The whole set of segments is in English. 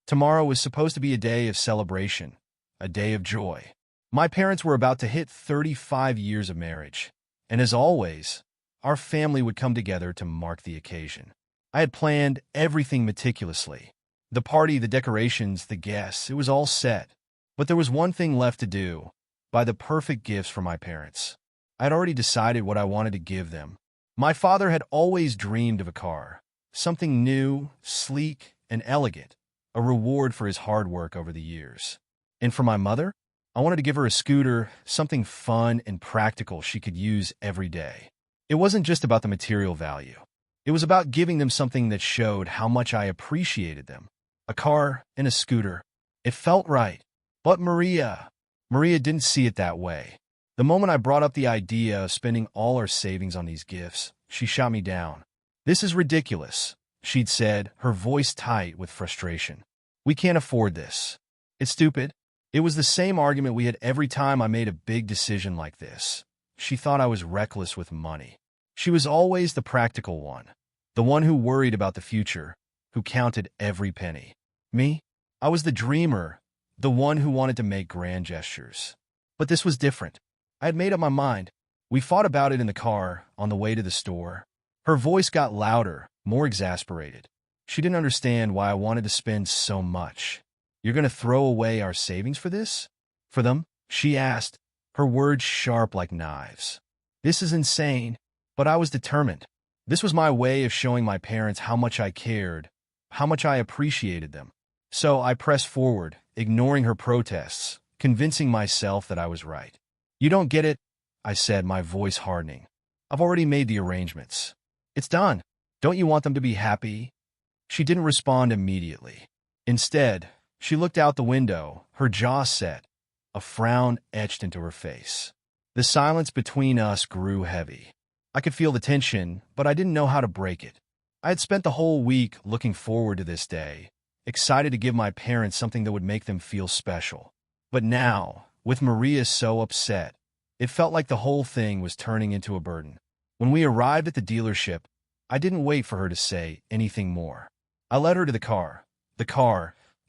Tomorrow was supposed to be a day of celebration, a day of joy. My parents were about to hit 35 years of marriage, and as always, our family would come together to mark the occasion. I had planned everything meticulously. The party, the decorations, the guests, it was all set. But there was one thing left to do: buy the perfect gifts for my parents. I had already decided what I wanted to give them. My father had always dreamed of a car, something new, sleek, and elegant, a reward for his hard work over the years. And for my mother, I wanted to give her a scooter, something fun and practical she could use every day. It wasn't just about the material value. It was about giving them something that showed how much I appreciated them. A car and a scooter. It felt right. But Maria didn't see it that way. The moment I brought up the idea of spending all our savings on these gifts, she shot me down. "This is ridiculous," she'd said, her voice tight with frustration. "We can't afford this. It's stupid." It was the same argument we had every time I made a big decision like this. She thought I was reckless with money. She was always the practical one, the one who worried about the future, who counted every penny. Me? I was the dreamer, the one who wanted to make grand gestures. But this was different. I had made up my mind. We fought about it in the car, on the way to the store. Her voice got louder, more exasperated. She didn't understand why I wanted to spend so much. "You're going to throw away our savings for this? For them?" she asked, her words sharp like knives. "This is insane." But I was determined. This was my way of showing my parents how much I cared, how much I appreciated them. So I pressed forward, ignoring her protests, convincing myself that I was right. "You don't get it," I said, my voice hardening. "I've already made the arrangements. It's done. Don't you want them to be happy?" She didn't respond immediately. Instead, she looked out the window, her jaw set, a frown etched into her face. The silence between us grew heavy. I could feel the tension, but I didn't know how to break it. I had spent the whole week looking forward to this day, excited to give my parents something that would make them feel special. But now, with Maria so upset, it felt like the whole thing was turning into a burden. When we arrived at the dealership, I didn't wait for her to say anything more. I led her to the car,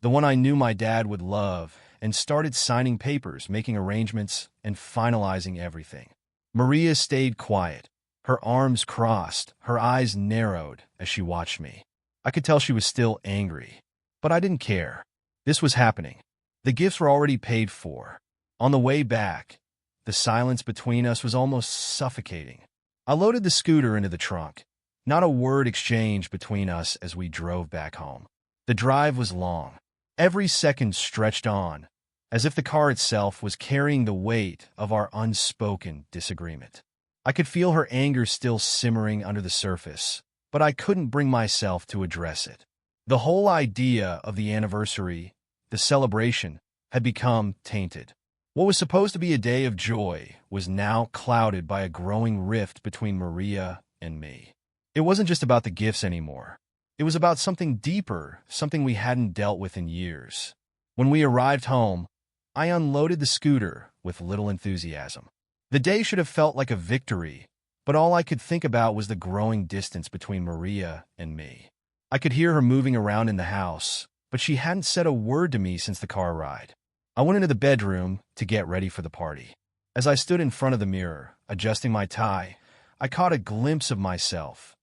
the one I knew my dad would love, and started signing papers, making arrangements, and finalizing everything. Maria stayed quiet, her arms crossed, her eyes narrowed as she watched me. I could tell she was still angry, but I didn't care. This was happening. The gifts were already paid for. On the way back, the silence between us was almost suffocating. I loaded the scooter into the trunk. Not a word exchanged between us as we drove back home. The drive was long. Every second stretched on, as if the car itself was carrying the weight of our unspoken disagreement. I could feel her anger still simmering under the surface, but I couldn't bring myself to address it. The whole idea of the anniversary, the celebration, had become tainted. What was supposed to be a day of joy was now clouded by a growing rift between Maria and me. It wasn't just about the gifts anymore. It was about something deeper, something we hadn't dealt with in years. When we arrived home, I unloaded the scooter with little enthusiasm. The day should have felt like a victory, but all I could think about was the growing distance between Maria and me. I could hear her moving around in the house, but she hadn't said a word to me since the car ride. I went into the bedroom to get ready for the party. As I stood in front of the mirror, adjusting my tie, I caught a glimpse of myself,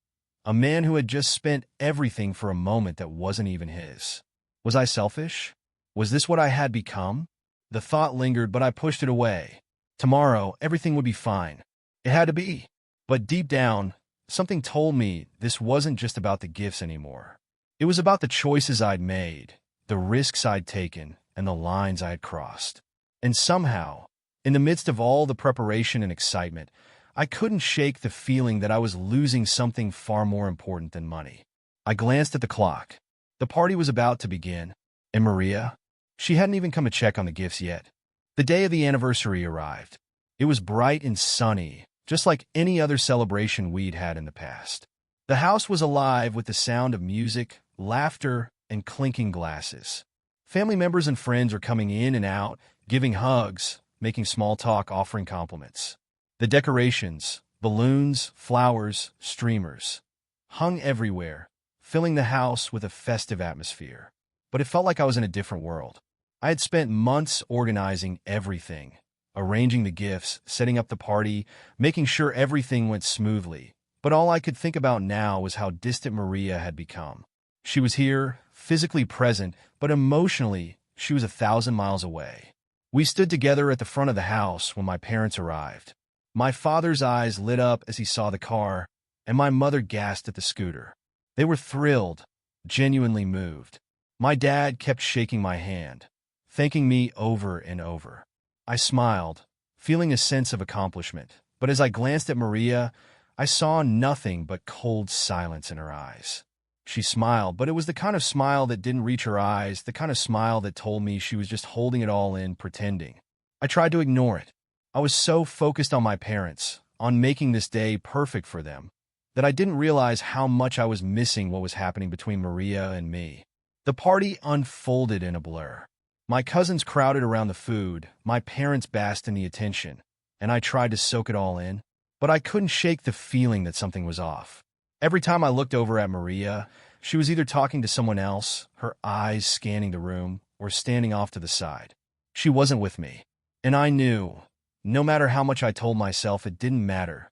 a man who had just spent everything for a moment that wasn't even his. Was I selfish? Was this what I had become? The thought lingered, but I pushed it away. Tomorrow, everything would be fine. It had to be. But deep down, something told me this wasn't just about the gifts anymore. It was about the choices I'd made, the risks I'd taken, and the lines I had crossed. And somehow, in the midst of all the preparation and excitement, I couldn't shake the feeling that I was losing something far more important than money. I glanced at the clock. The party was about to begin. And Maria? She hadn't even come to check on the gifts yet. The day of the anniversary arrived. It was bright and sunny, just like any other celebration we'd had in the past. The house was alive with the sound of music, laughter, and clinking glasses. Family members and friends were coming in and out, giving hugs, making small talk, offering compliments. The decorations, balloons, flowers, streamers, hung everywhere, filling the house with a festive atmosphere. but it felt like I was in a different world. I had spent months organizing everything, arranging the gifts, setting up the party, making sure everything went smoothly. But all I could think about now was how distant Maria had become. She was here, physically present, but emotionally, she was 1,000 miles away. We stood together at the front of the house when my parents arrived. My father's eyes lit up as he saw the car, and my mother gasped at the scooter. They were thrilled, genuinely moved. My dad kept shaking my hand, thanking me over and over. I smiled, feeling a sense of accomplishment, but as I glanced at Maria, I saw nothing but cold silence in her eyes. She smiled, but it was the kind of smile that didn't reach her eyes, the kind of smile that told me she was just holding it all in, pretending. I tried to ignore it. I was so focused on my parents, on making this day perfect for them, that I didn't realize how much I was missing what was happening between Maria and me. The party unfolded in a blur. My cousins crowded around the food, my parents basked in the attention, and I tried to soak it all in, but I couldn't shake the feeling that something was off. Every time I looked over at Maria, she was either talking to someone else, her eyes scanning the room, or standing off to the side. She wasn't with me, and I knew, no matter how much I told myself it didn't matter,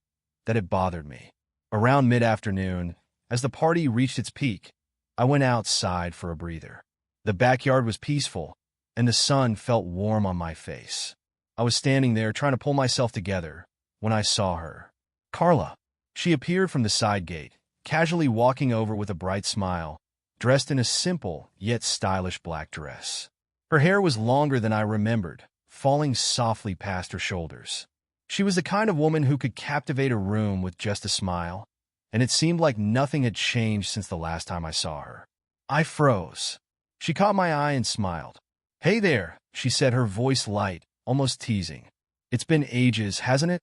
that it bothered me. Around mid-afternoon, as the party reached its peak, I went outside for a breather. The backyard was peaceful, and the sun felt warm on my face. I was standing there trying to pull myself together when I saw her. Carla. She appeared from the side gate, casually walking over with a bright smile, dressed in a simple yet stylish black dress. Her hair was longer than I remembered, falling softly past her shoulders. She was the kind of woman who could captivate a room with just a smile, and it seemed like nothing had changed since the last time I saw her. I froze. She caught my eye and smiled. "Hey there," she said, her voice light, almost teasing. "It's been ages, hasn't it?"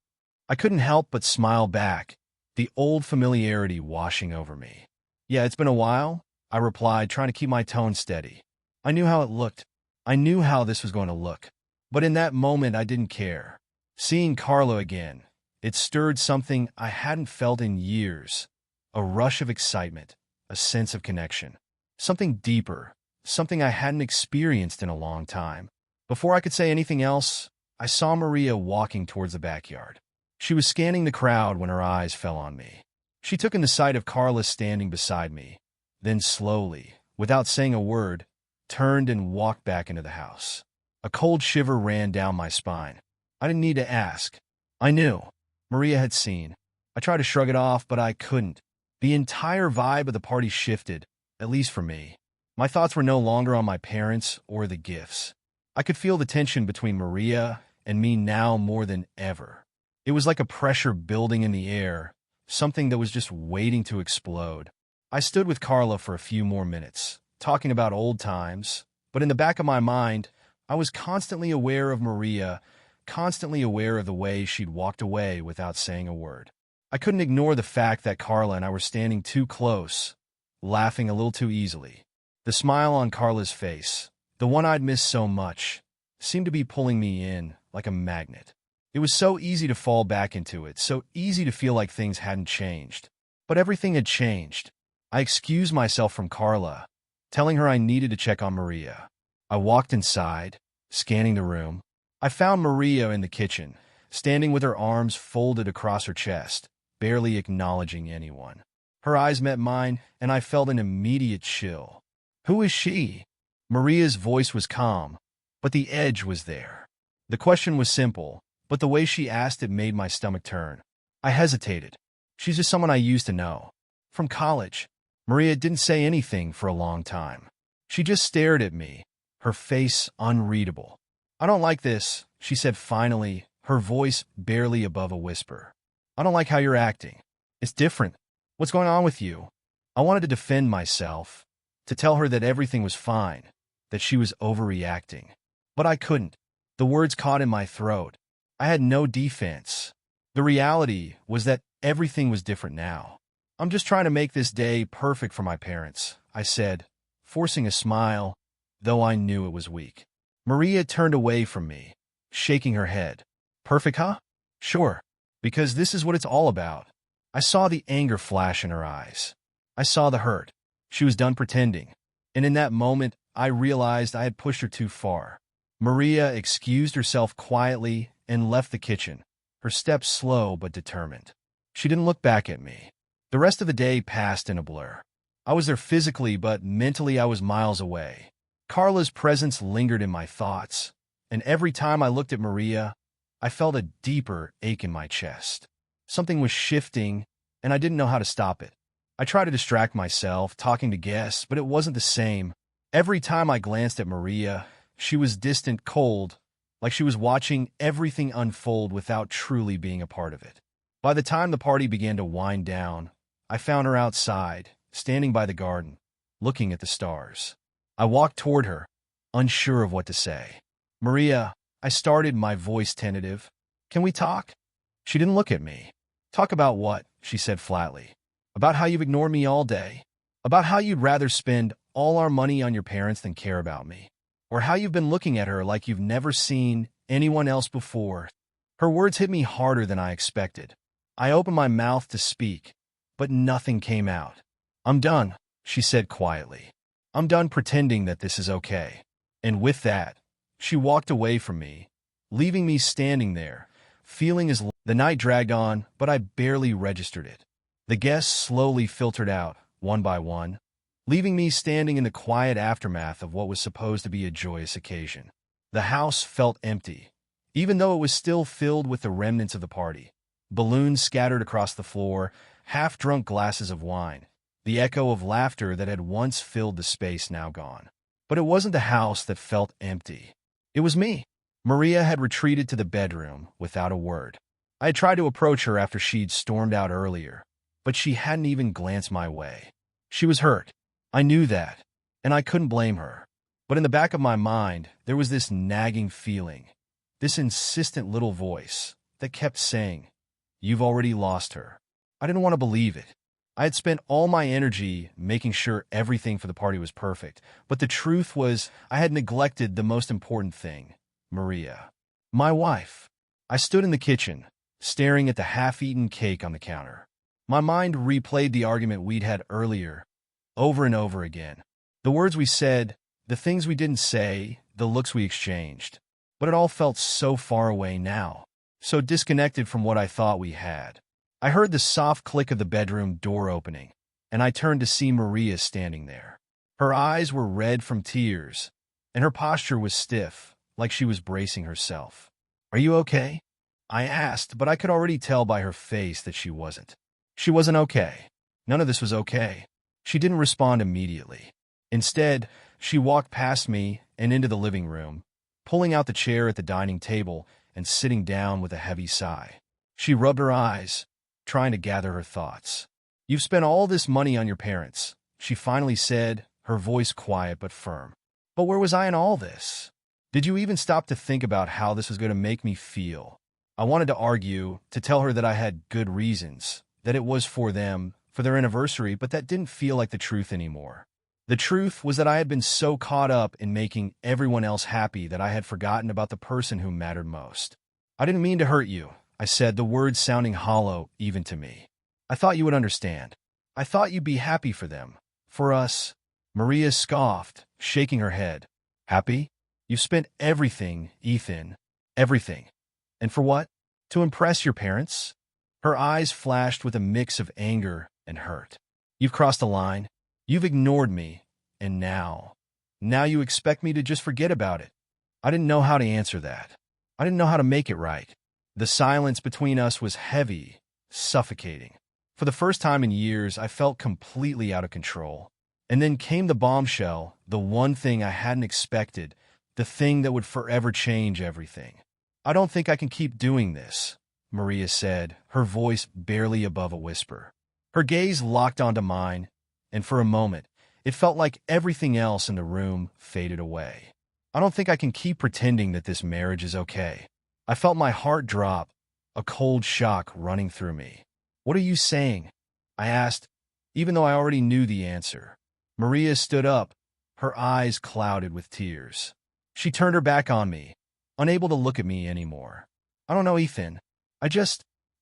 I couldn't help but smile back, the old familiarity washing over me. "Yeah, it's been a while," I replied, trying to keep my tone steady. I knew how it looked. I knew how this was going to look. But in that moment, I didn't care. Seeing Carla again, it stirred something I hadn't felt in years. A rush of excitement, a sense of connection. Something deeper, something I hadn't experienced in a long time. Before I could say anything else, I saw Maria walking towards the backyard. She was scanning the crowd when her eyes fell on me. She took in the sight of Carla standing beside me, then slowly, without saying a word, turned and walked back into the house. A cold shiver ran down my spine. I didn't need to ask. I knew. Maria had seen. I tried to shrug it off, but I couldn't. The entire vibe of the party shifted, at least for me. My thoughts were no longer on my parents or the gifts. I could feel the tension between Maria and me now more than ever. It was like a pressure building in the air, something that was just waiting to explode. I stood with Carla for a few more minutes, talking about old times, but in the back of my mind, I was constantly aware of Maria, constantly aware of the way she'd walked away without saying a word. I couldn't ignore the fact that Carla and I were standing too close, laughing a little too easily. The smile on Carla's face, the one I'd missed so much, seemed to be pulling me in like a magnet. It was so easy to fall back into it, so easy to feel like things hadn't changed. But everything had changed. I excused myself from Carla, telling her I needed to check on Maria. I walked inside, scanning the room. I found Maria in the kitchen, standing with her arms folded across her chest, barely acknowledging anyone. Her eyes met mine, and I felt an immediate chill. "Who is she?" Maria's voice was calm, but the edge was there. The question was simple, but the way she asked it made my stomach turn. I hesitated. "She's just someone I used to know. From college." Maria didn't say anything for a long time. She just stared at me, her face unreadable. "I don't like this," she said finally, her voice barely above a whisper. "I don't like how you're acting. It's different. What's going on with you?" I wanted to defend myself, to tell her that everything was fine, that she was overreacting. But I couldn't. The words caught in my throat. I had no defense. The reality was that everything was different now. "I'm just trying to make this day perfect for my parents," I said, forcing a smile, though I knew it was weak. Maria turned away from me, shaking her head. "Perfect, huh? Sure, because this is what it's all about." I saw the anger flash in her eyes. I saw the hurt. She was done pretending. And in that moment, I realized I had pushed her too far. Maria excused herself quietly and left the kitchen, her steps slow but determined. She didn't look back at me. The rest of the day passed in a blur. I was there physically, but mentally I was miles away. Carla's presence lingered in my thoughts, and every time I looked at Maria, I felt a deeper ache in my chest. Something was shifting, and I didn't know how to stop it. I tried to distract myself, talking to guests, but it wasn't the same. Every time I glanced at Maria, she was distant, cold, like she was watching everything unfold without truly being a part of it. By the time the party began to wind down, I found her outside, standing by the garden, looking at the stars. I walked toward her, unsure of what to say. "Maria," I started, my voice tentative. "Can we talk?" She didn't look at me. "Talk about what?" she said flatly. "About how you've ignored me all day? About how you'd rather spend all our money on your parents than care about me? Or how you've been looking at her like you've never seen anyone else before?" Her words hit me harder than I expected. I opened my mouth to speak, but nothing came out. "I'm done," she said quietly. "I'm done pretending that this is okay." And with that, she walked away from me, leaving me standing there, feeling as the night dragged on, but I barely registered it. The guests slowly filtered out, one by one, leaving me standing in the quiet aftermath of what was supposed to be a joyous occasion. The house felt empty, even though it was still filled with the remnants of the party. Balloons scattered across the floor, half-drunk glasses of wine, the echo of laughter that had once filled the space now gone. But it wasn't the house that felt empty. It was me. Maria had retreated to the bedroom without a word. I had tried to approach her after she'd stormed out earlier, but she hadn't even glanced my way. She was hurt. I knew that, and I couldn't blame her. But in the back of my mind, there was this nagging feeling, this insistent little voice that kept saying, "You've already lost her." I didn't want to believe it. I had spent all my energy making sure everything for the party was perfect, but the truth was I had neglected the most important thing, Maria, my wife. I stood in the kitchen, staring at the half-eaten cake on the counter. My mind replayed the argument we'd had earlier, over and over again. The words we said, the things we didn't say, the looks we exchanged. But it all felt so far away now, so disconnected from what I thought we had. I heard the soft click of the bedroom door opening, and I turned to see Maria standing there. Her eyes were red from tears, and her posture was stiff, like she was bracing herself. "Are you okay?" I asked, but I could already tell by her face that she wasn't. She wasn't okay. None of this was okay. She didn't respond immediately. Instead, she walked past me and into the living room, pulling out the chair at the dining table and sitting down with a heavy sigh. She rubbed her eyes, trying to gather her thoughts. "You've spent all this money on your parents," she finally said, her voice quiet but firm. "But where was I in all this? Did you even stop to think about how this was going to make me feel?" I wanted to argue, to tell her that I had good reasons, that it was for them, for their anniversary, but that didn't feel like the truth anymore. The truth was that I had been so caught up in making everyone else happy that I had forgotten about the person who mattered most. "I didn't mean to hurt you," I said, the words sounding hollow even to me. "I thought you would understand. I thought you'd be happy for them. For us." Maria scoffed, shaking her head. "Happy? You've spent everything, Ethan. Everything. And for what? To impress your parents?" Her eyes flashed with a mix of anger and hurt. "You've crossed a line. You've ignored me. And now you expect me to just forget about it." I didn't know how to answer that. I didn't know how to make it right. The silence between us was heavy, suffocating. For the first time in years, I felt completely out of control. And then came the bombshell, the one thing I hadn't expected, the thing that would forever change everything. "I don't think I can keep doing this," Maria said, her voice barely above a whisper. Her gaze locked onto mine, and for a moment, it felt like everything else in the room faded away. "I don't think I can keep pretending that this marriage is okay." I felt my heart drop, a cold shock running through me. "What are you saying?" I asked, even though I already knew the answer. Maria stood up, her eyes clouded with tears. She turned her back on me, unable to look at me anymore. "I don't know, Ethan. I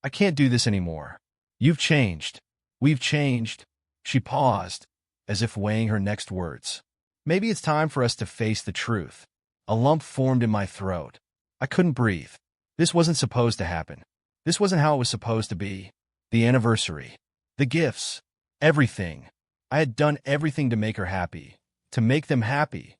can't do this anymore. You've changed. We've changed." She paused, as if weighing her next words. Maybe it's time for us to face the truth. A lump formed in my throat. I couldn't breathe. This wasn't supposed to happen. This wasn't how it was supposed to be. The anniversary. The gifts. Everything. I had done everything to make her happy. To make them happy.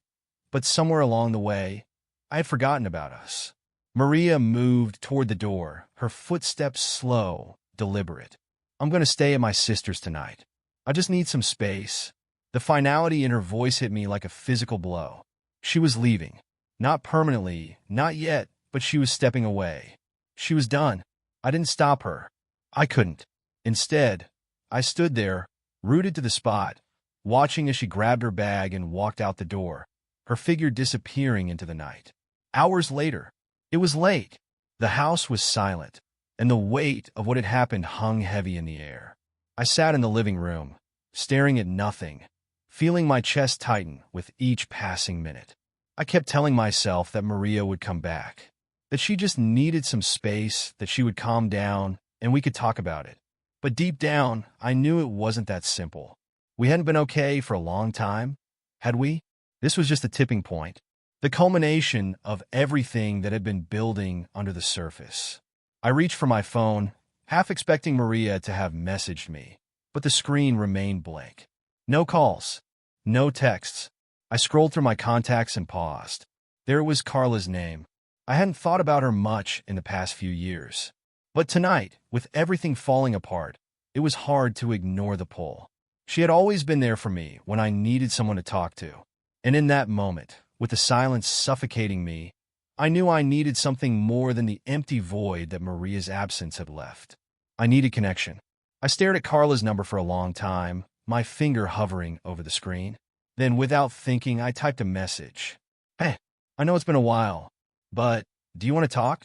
But somewhere along the way, I had forgotten about us. Maria moved toward the door, her footsteps slow, deliberate. I'm going to stay at my sister's tonight. I just need some space. The finality in her voice hit me like a physical blow. She was leaving. Not permanently, not yet, but she was stepping away. She was done. I didn't stop her. I couldn't. Instead, I stood there, rooted to the spot, watching as she grabbed her bag and walked out the door, her figure disappearing into the night. Hours later, it was late. The house was silent, and the weight of what had happened hung heavy in the air. I sat in the living room, staring at nothing, feeling my chest tighten with each passing minute. I kept telling myself that Maria would come back, that she just needed some space, that she would calm down, and we could talk about it. But deep down, I knew it wasn't that simple. We hadn't been okay for a long time, had we? This was just a tipping point, the culmination of everything that had been building under the surface. I reached for my phone, half expecting Maria to have messaged me, but the screen remained blank. No calls, no texts. I scrolled through my contacts and paused. There was Carla's name. I hadn't thought about her much in the past few years. But tonight, with everything falling apart, it was hard to ignore the pull. She had always been there for me when I needed someone to talk to. And in that moment, with the silence suffocating me, I knew I needed something more than the empty void that Maria's absence had left. I needed connection. I stared at Carla's number for a long time, my finger hovering over the screen. Then, without thinking, I typed a message. Hey, I know it's been a while, but do you want to talk?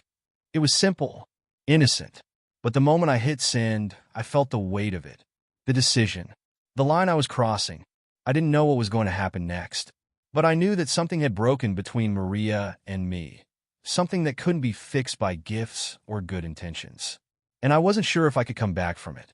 It was simple, innocent. But the moment I hit send, I felt the weight of it. The decision. The line I was crossing. I didn't know what was going to happen next. But I knew that something had broken between Maria and me. Something that couldn't be fixed by gifts or good intentions. And I wasn't sure if I could come back from it.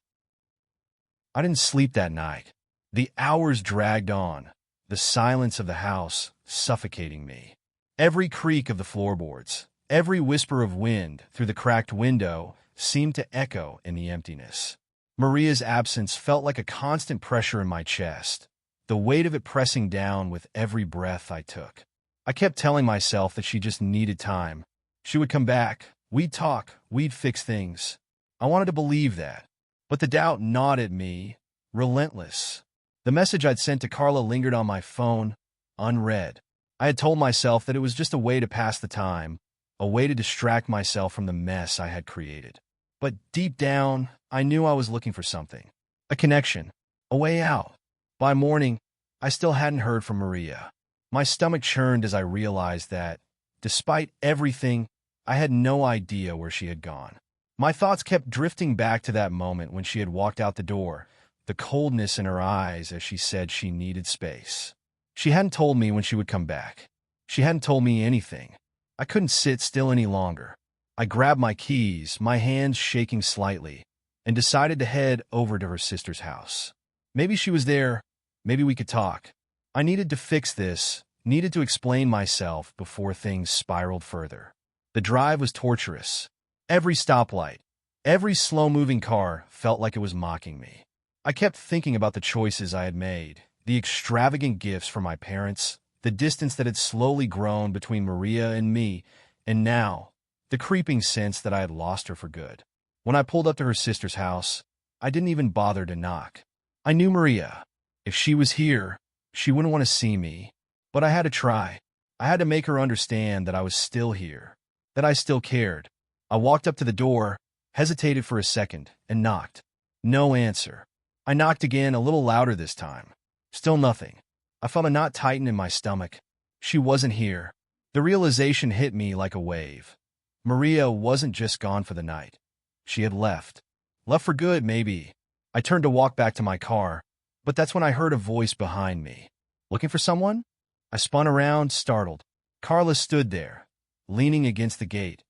I didn't sleep that night. The hours dragged on, the silence of the house suffocating me. Every creak of the floorboards, every whisper of wind through the cracked window seemed to echo in the emptiness. Maria's absence felt like a constant pressure in my chest, the weight of it pressing down with every breath I took. I kept telling myself that she just needed time. She would come back, we'd talk, we'd fix things. I wanted to believe that. But the doubt gnawed at me, relentless. The message I'd sent to Carla lingered on my phone, unread. I had told myself that it was just a way to pass the time, a way to distract myself from the mess I had created. But deep down, I knew I was looking for something. A connection. A way out. By morning, I still hadn't heard from Maria. My stomach churned as I realized that, despite everything, I had no idea where she had gone. My thoughts kept drifting back to that moment when she had walked out the door, the coldness in her eyes as she said she needed space. She hadn't told me when she would come back. She hadn't told me anything. I couldn't sit still any longer. I grabbed my keys, my hands shaking slightly, and decided to head over to her sister's house. Maybe she was there. Maybe we could talk. I needed to fix this, needed to explain myself before things spiraled further. The drive was torturous. Every stoplight, every slow-moving car felt like it was mocking me. I kept thinking about the choices I had made, the extravagant gifts from my parents, the distance that had slowly grown between Maria and me, and now, the creeping sense that I had lost her for good. When I pulled up to her sister's house, I didn't even bother to knock. I knew Maria. If she was here, she wouldn't want to see me. But I had to try. I had to make her understand that I was still here, that I still cared. I walked up to the door, hesitated for a second, and knocked. No answer. I knocked again, a little louder this time. Still nothing. I felt a knot tighten in my stomach. She wasn't here. The realization hit me like a wave. Maria wasn't just gone for the night. She had left. Left for good, maybe. I turned to walk back to my car, but that's when I heard a voice behind me. Looking for someone? I spun around, startled. Carla stood there, leaning against the gate,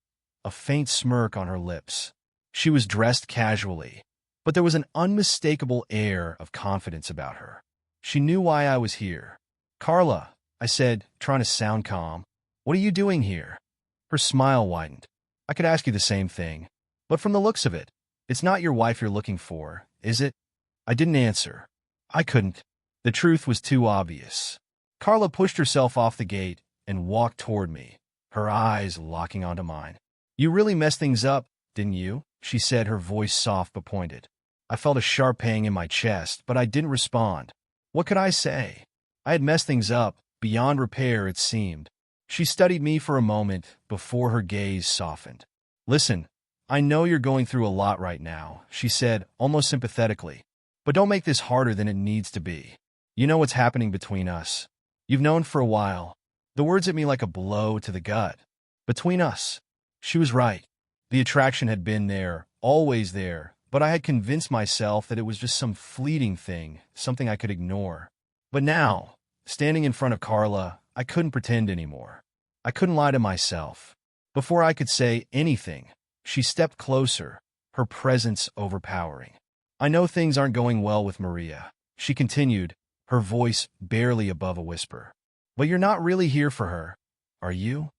a faint smirk on her lips. She was dressed casually, but there was an unmistakable air of confidence about her. She knew why I was here. Carla, I said, trying to sound calm. What are you doing here? Her smile widened. I could ask you the same thing. But from the looks of it, it's not your wife you're looking for, is it? I didn't answer. I couldn't. The truth was too obvious. Carla pushed herself off the gate and walked toward me, her eyes locking onto mine. You really messed things up, didn't you? She said, her voice soft but pointed. I felt a sharp pang in my chest, but I didn't respond. What could I say? I had messed things up, beyond repair it seemed. She studied me for a moment before her gaze softened. Listen, I know you're going through a lot right now, she said, almost sympathetically. But don't make this harder than it needs to be. You know what's happening between us. You've known for a while. The words hit me like a blow to the gut. Between us. She was right. The attraction had been there, always there, but I had convinced myself that it was just some fleeting thing, something I could ignore. But now, standing in front of Carla, I couldn't pretend anymore. I couldn't lie to myself. Before I could say anything, she stepped closer, her presence overpowering. I know things aren't going well with Maria, she continued, her voice barely above a whisper. But you're not really here for her, are you?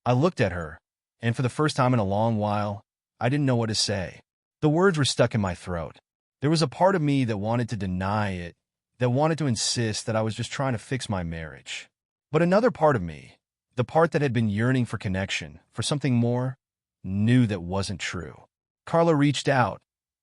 I looked at her, and for the first time in a long while, I didn't know what to say. The words were stuck in my throat. There was a part of me that wanted to deny it, that wanted to insist that I was just trying to fix my marriage. But another part of me, the part that had been yearning for connection, for something more, knew that wasn't true. Carla reached out,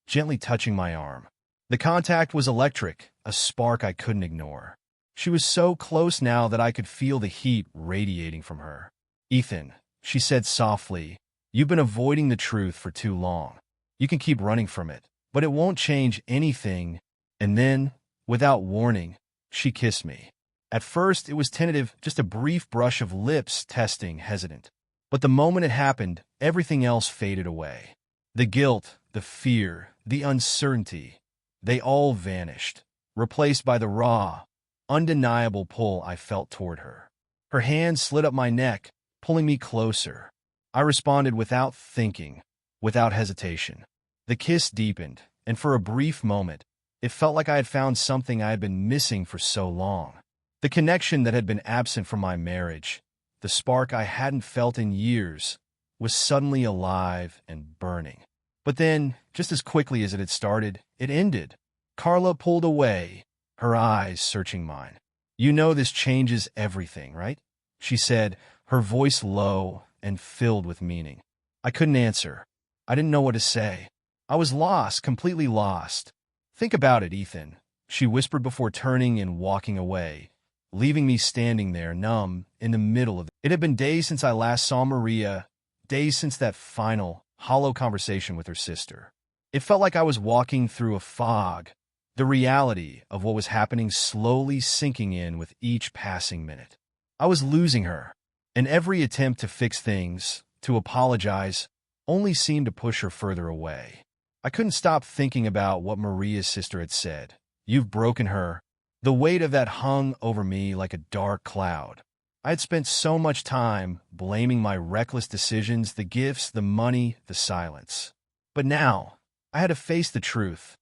gently touching my arm. The contact was electric, a spark I couldn't ignore. She was so close now that I could feel the heat radiating from her. Ethan, she said softly, you've been avoiding the truth for too long. You can keep running from it, but it won't change anything. And then, without warning, she kissed me. At first, it was tentative, just a brief brush of lips, testing, hesitant. But the moment it happened, everything else faded away. The guilt, the fear, the uncertainty, they all vanished, replaced by the raw, undeniable pull I felt toward her. Her hand slid up my neck, pulling me closer. I responded without thinking, without hesitation. The kiss deepened, and for a brief moment, it felt like I had found something I had been missing for so long. The connection that had been absent from my marriage, the spark I hadn't felt in years, was suddenly alive and burning. But then, just as quickly as it had started, it ended. Carla pulled away, her eyes searching mine. You know this changes everything, right? She said, her voice low and filled with meaning. I couldn't answer. I didn't know what to say. I was lost, completely lost. Think about it, Ethan, she whispered before turning and walking away, leaving me standing there, numb, in the middle of it. It had been days since I last saw Maria, days since that final, hollow conversation with her sister. It felt like I was walking through a fog, the reality of what was happening slowly sinking in with each passing minute. I was losing her, and every attempt to fix things, to apologize, only seemed to push her further away. I couldn't stop thinking about what Maria's sister had said. You've broken her. The weight of that hung over me like a dark cloud. I had spent so much time blaming my reckless decisions, the gifts, the money, the silence. But now, I had to face the truth.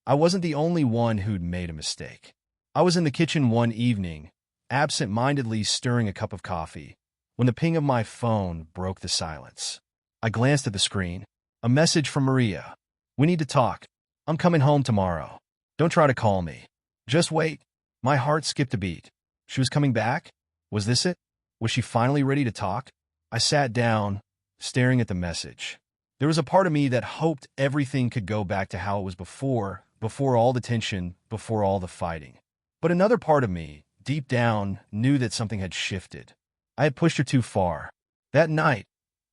I wasn't the only one who'd made a mistake. I was in the kitchen one evening, absent-mindedly stirring a cup of coffee, when the ping of my phone broke the silence. I glanced at the screen. A message from Maria. We need to talk. I'm coming home tomorrow. Don't try to call me. Just wait. My heart skipped a beat. She was coming back? Was this it? Was she finally ready to talk? I sat down, staring at the message. There was a part of me that hoped everything could go back to how it was before all the tension, before all the fighting. But another part of me, deep down, knew that something had shifted. I had pushed her too far. That night,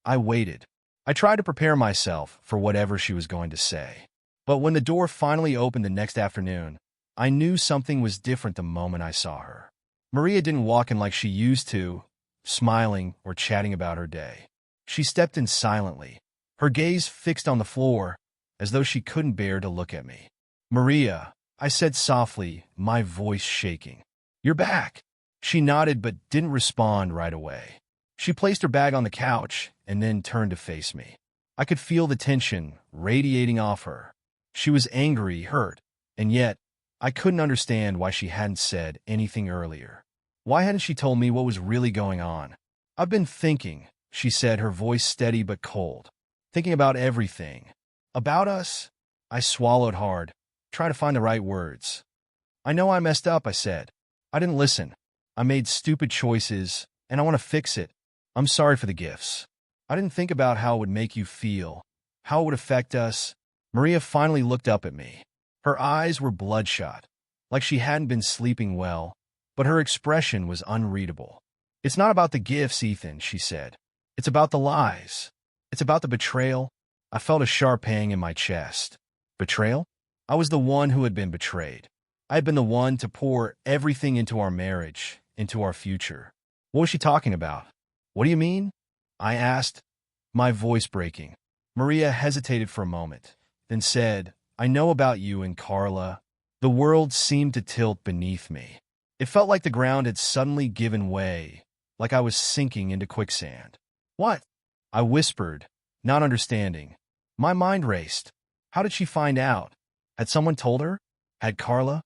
I waited. I tried to prepare myself for whatever she was going to say. But when the door finally opened the next afternoon, I knew something was different the moment I saw her. Maria didn't walk in like she used to, smiling or chatting about her day. She stepped in silently, her gaze fixed on the floor, as though she couldn't bear to look at me. Maria, I said softly, my voice shaking. You're back. She nodded but didn't respond right away. She placed her bag on the couch and then turned to face me. I could feel the tension radiating off her. She was angry, hurt, and yet I couldn't understand why she hadn't said anything earlier. Why hadn't she told me what was really going on? I've been thinking, she said, her voice steady but cold. Thinking about everything. About us? I swallowed hard, trying to find the right words. I know I messed up, I said. I didn't listen. I made stupid choices, and I want to fix it. I'm sorry for the gifts. I didn't think about how it would make you feel, how it would affect us. Maria finally looked up at me. Her eyes were bloodshot, like she hadn't been sleeping well, but her expression was unreadable. It's not about the gifts, Ethan, she said. It's about the lies. It's about the betrayal. I felt a sharp pang in my chest. Betrayal? I was the one who had been betrayed. I had been the one to pour everything into our marriage, into our future. What was she talking about? What do you mean? I asked, my voice breaking. Maria hesitated for a moment, then said, I know about you and Carla. The world seemed to tilt beneath me. It felt like the ground had suddenly given way, like I was sinking into quicksand. What? I whispered, not understanding. My mind raced. How did she find out? Had someone told her? Had Carla?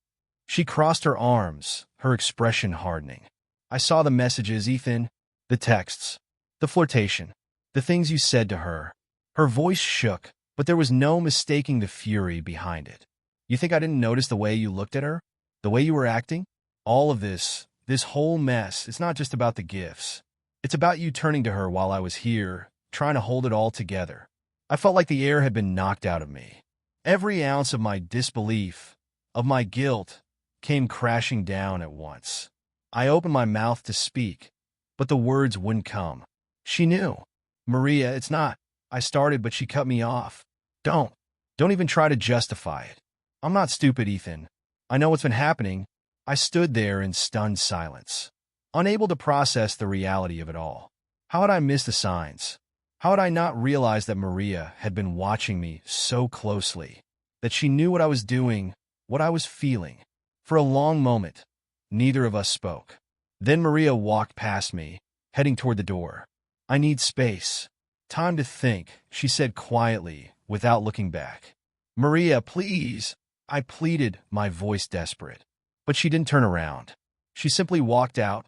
She crossed her arms, her expression hardening. I saw the messages, Ethan, the texts, the flirtation, the things you said to her. Her voice shook, but there was no mistaking the fury behind it. You think I didn't notice the way you looked at her? The way you were acting? All of this whole mess, it's not just about the gifts. It's about you turning to her while I was here, trying to hold it all together. I felt like the air had been knocked out of me. Every ounce of my disbelief, of my guilt, came crashing down at once. I opened my mouth to speak, but the words wouldn't come. She knew. Maria, it's not. I started, but she cut me off. Don't even try to justify it. I'm not stupid, Ethan. I know what's been happening. I stood there in stunned silence, unable to process the reality of it all. How had I missed the signs? How had I not realized that Maria had been watching me so closely, that she knew what I was doing, what I was feeling? For a long moment, neither of us spoke. Then Maria walked past me, heading toward the door. I need space. Time to think, she said quietly, without looking back. Maria, please, I pleaded, my voice desperate. But she didn't turn around. She simply walked out,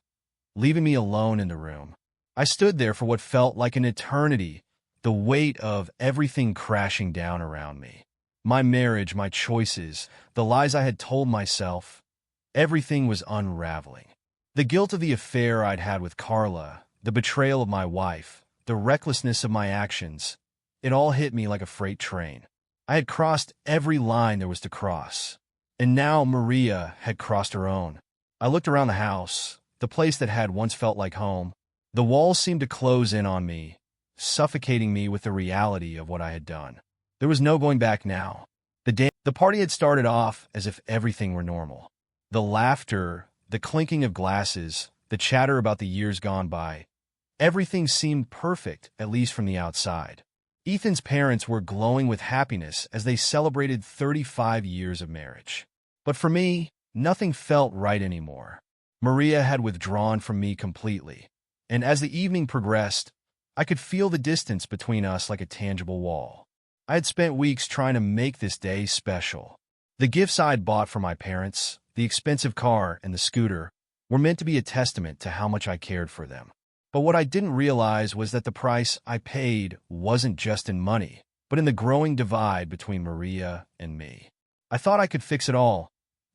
leaving me alone in the room. I stood there for what felt like an eternity, the weight of everything crashing down around me. My marriage, my choices, the lies I had told myself, everything was unraveling. The guilt of the affair I'd had with Carla, the betrayal of my wife, the recklessness of my actions, it all hit me like a freight train. I had crossed every line there was to cross, and now Maria had crossed her own. I looked around the house, the place that had once felt like home. The walls seemed to close in on me, suffocating me with the reality of what I had done. There was no going back now. The party had started off as if everything were normal. The laughter, the clinking of glasses, the chatter about the years gone by, everything seemed perfect, at least from the outside. Ethan's parents were glowing with happiness as they celebrated 35 years of marriage. But for me, nothing felt right anymore. Maria had withdrawn from me completely, and as the evening progressed, I could feel the distance between us like a tangible wall. I had spent weeks trying to make this day special. The gifts I had bought for my parents, the expensive car and the scooter, were meant to be a testament to how much I cared for them. But what I didn't realize was that the price I paid wasn't just in money, but in the growing divide between Maria and me. I thought I could fix it all,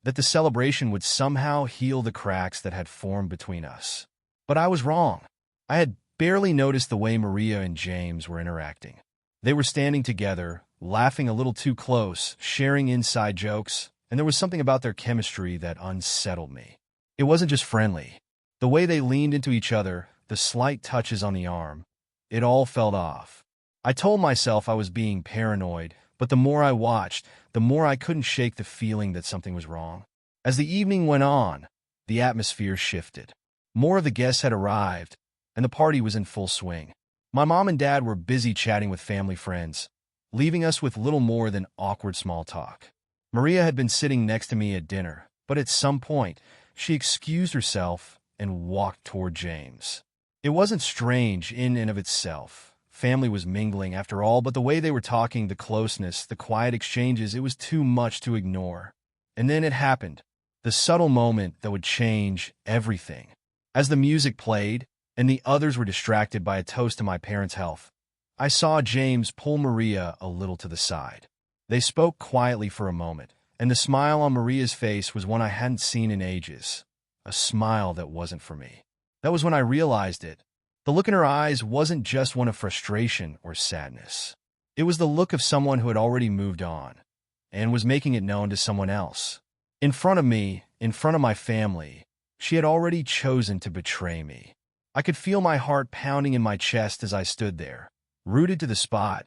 that the celebration would somehow heal the cracks that had formed between us. But I was wrong. I had barely noticed the way Maria and James were interacting. They were standing together, laughing a little too close, sharing inside jokes, and there was something about their chemistry that unsettled me. It wasn't just friendly. The way they leaned into each other, the slight touches on the arm, it all felt off. I told myself I was being paranoid, but the more I watched, the more I couldn't shake the feeling that something was wrong. As the evening went on, the atmosphere shifted. More of the guests had arrived, and the party was in full swing. My mom and dad were busy chatting with family friends, leaving us with little more than awkward small talk. Maria had been sitting next to me at dinner, but at some point, she excused herself and walked toward James. It wasn't strange in and of itself. Family was mingling after all, but the way they were talking, the closeness, the quiet exchanges, it was too much to ignore. And then it happened, the subtle moment that would change everything. As the music played, and the others were distracted by a toast to my parents' health, I saw James pull Maria a little to the side. They spoke quietly for a moment, and the smile on Maria's face was one I hadn't seen in ages. A smile that wasn't for me. That was when I realized it. The look in her eyes wasn't just one of frustration or sadness. It was the look of someone who had already moved on, and was making it known to someone else. In front of me, in front of my family, she had already chosen to betray me. I could feel my heart pounding in my chest as I stood there, rooted to the spot,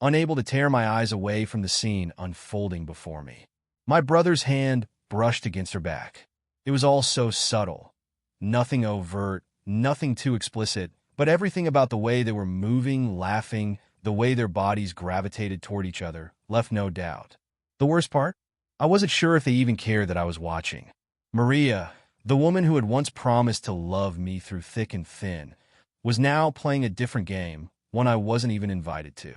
unable to tear my eyes away from the scene unfolding before me. My brother's hand brushed against her back. It was all so subtle. Nothing overt, nothing too explicit, but everything about the way they were moving, laughing, the way their bodies gravitated toward each other, left no doubt. The worst part? I wasn't sure if they even cared that I was watching. Maria, the woman who had once promised to love me through thick and thin, was now playing a different game, one I wasn't even invited to.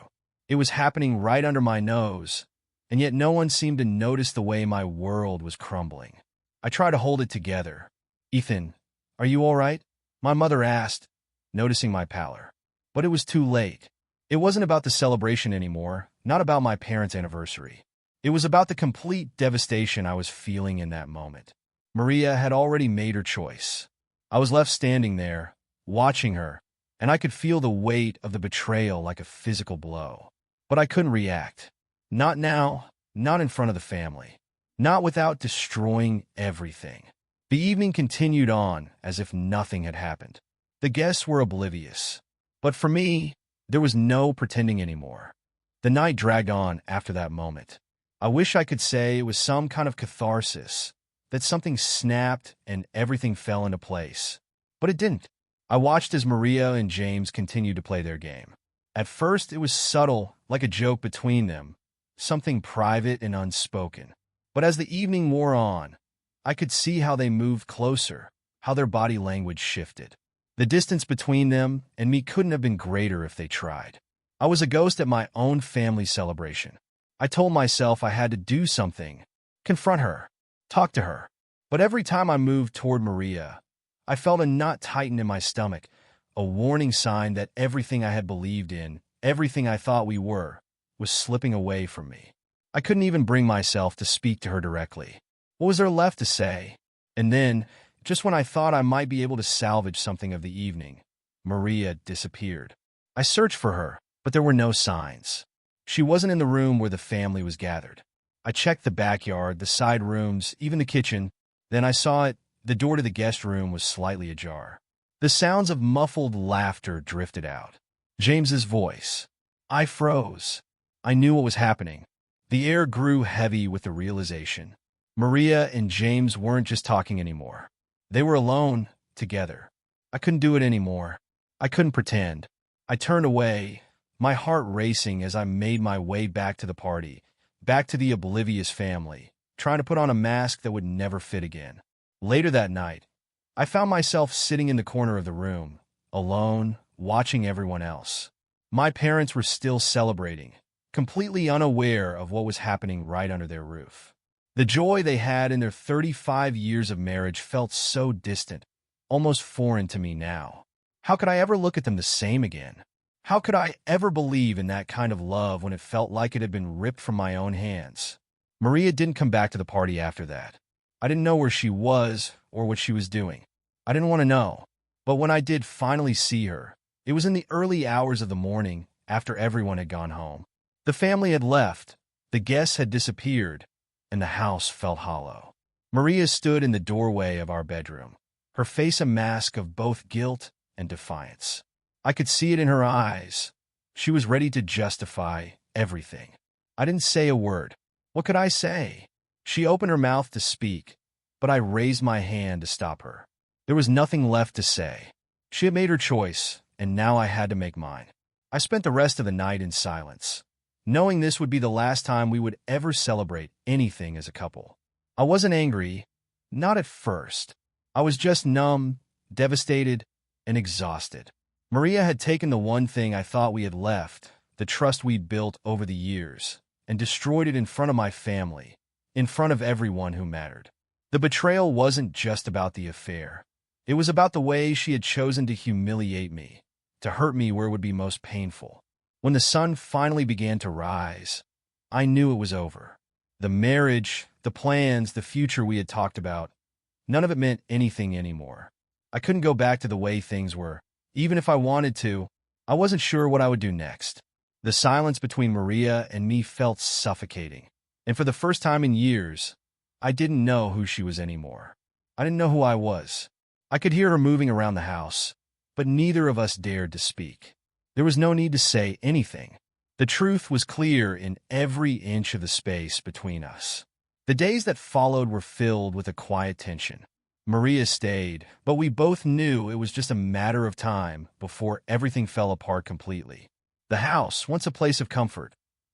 It was happening right under my nose, and yet no one seemed to notice the way my world was crumbling. I tried to hold it together. "Ethan, are you all right?" my mother asked, noticing my pallor. But it was too late. It wasn't about the celebration anymore, not about my parents' anniversary. It was about the complete devastation I was feeling in that moment. Maria had already made her choice. I was left standing there, watching her, and I could feel the weight of the betrayal like a physical blow. But I couldn't react. Not now, not in front of the family. Not without destroying everything. The evening continued on as if nothing had happened. The guests were oblivious. But for me, there was no pretending anymore. The night dragged on after that moment. I wish I could say it was some kind of catharsis, that something snapped and everything fell into place. But it didn't. I watched as Maria and James continued to play their game. At first, it was subtle, like a joke between them, something private and unspoken. But as the evening wore on, I could see how they moved closer, how their body language shifted. The distance between them and me couldn't have been greater if they tried. I was a ghost at my own family celebration. I told myself I had to do something, confront her, talk to her. But every time I moved toward Maria, I felt a knot tighten in my stomach, a warning sign that everything I had believed in, everything I thought we were, was slipping away from me. I couldn't even bring myself to speak to her directly. What was there left to say? And then, just when I thought I might be able to salvage something of the evening, Maria disappeared. I searched for her, but there were no signs. She wasn't in the room where the family was gathered. I checked the backyard, the side rooms, even the kitchen. Then I saw it. The door to the guest room was slightly ajar. The sounds of muffled laughter drifted out. James's voice. I froze. I knew what was happening. The air grew heavy with the realization. Maria and James weren't just talking anymore. They were alone, together. I couldn't do it anymore. I couldn't pretend. I turned away, my heart racing as I made my way back to the party, back to the oblivious family, trying to put on a mask that would never fit again. Later that night, I found myself sitting in the corner of the room, alone, watching everyone else. My parents were still celebrating, completely unaware of what was happening right under their roof. The joy they had in their 35 years of marriage felt so distant, almost foreign to me now. How could I ever look at them the same again? How could I ever believe in that kind of love when it felt like it had been ripped from my own hands? Maria didn't come back to the party after that. I didn't know where she was or what she was doing. I didn't want to know. But when I did finally see her, it was in the early hours of the morning after everyone had gone home. The family had left, the guests had disappeared, and the house felt hollow. Maria stood in the doorway of our bedroom, her face a mask of both guilt and defiance. I could see it in her eyes. She was ready to justify everything. I didn't say a word. What could I say? She opened her mouth to speak, but I raised my hand to stop her. There was nothing left to say. She had made her choice, and now I had to make mine. I spent the rest of the night in silence, knowing this would be the last time we would ever celebrate anything as a couple. I wasn't angry, not at first. I was just numb, devastated, and exhausted. Maria had taken the one thing I thought we had left, the trust we'd built over the years, and destroyed it in front of my family, in front of everyone who mattered. The betrayal wasn't just about the affair. It was about the way she had chosen to humiliate me, to hurt me where it would be most painful. When the sun finally began to rise, I knew it was over. The marriage, the plans, the future we had talked about, none of it meant anything anymore. I couldn't go back to the way things were. Even if I wanted to, I wasn't sure what I would do next. The silence between Maria and me felt suffocating. And for the first time in years, I didn't know who she was anymore. I didn't know who I was. I could hear her moving around the house, but neither of us dared to speak. There was no need to say anything. The truth was clear in every inch of the space between us. The days that followed were filled with a quiet tension. Maria stayed, but we both knew it was just a matter of time before everything fell apart completely. The house, once a place of comfort,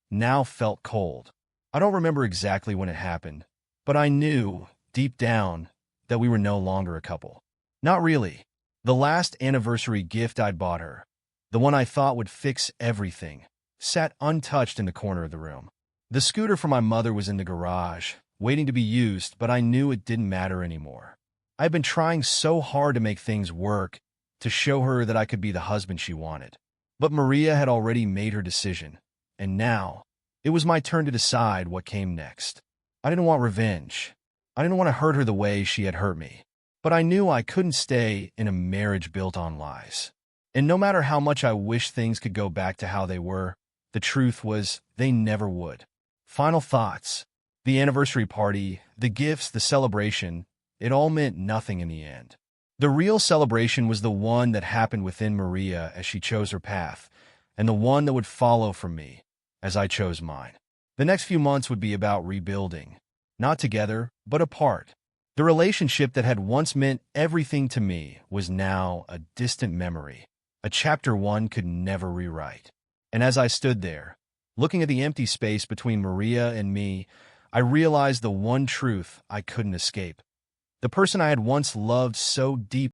now felt cold. I don't remember exactly when it happened, but I knew, deep down, that we were no longer a couple. Not really. The last anniversary gift I'd bought her, the one I thought would fix everything, sat untouched in the corner of the room. The scooter for my mother was in the garage, waiting to be used, but I knew it didn't matter anymore. I had been trying so hard to make things work, to show her that I could be the husband she wanted. But Maria had already made her decision, and now it was my turn to decide what came next. I didn't want revenge. I didn't want to hurt her the way she had hurt me. But I knew I couldn't stay in a marriage built on lies. And no matter how much I wished things could go back to how they were, the truth was they never would. Final thoughts. The anniversary party, the gifts, the celebration, it all meant nothing in the end. The real celebration was the one that happened within Maria as she chose her path, and the one that would follow from me as I chose mine. The next few months would be about rebuilding, not together, but apart. The relationship that had once meant everything to me was now a distant memory, a chapter one could never rewrite. And as I stood there, looking at the empty space between Maria and me, I realized the one truth I couldn't escape. The person I had once loved so deeply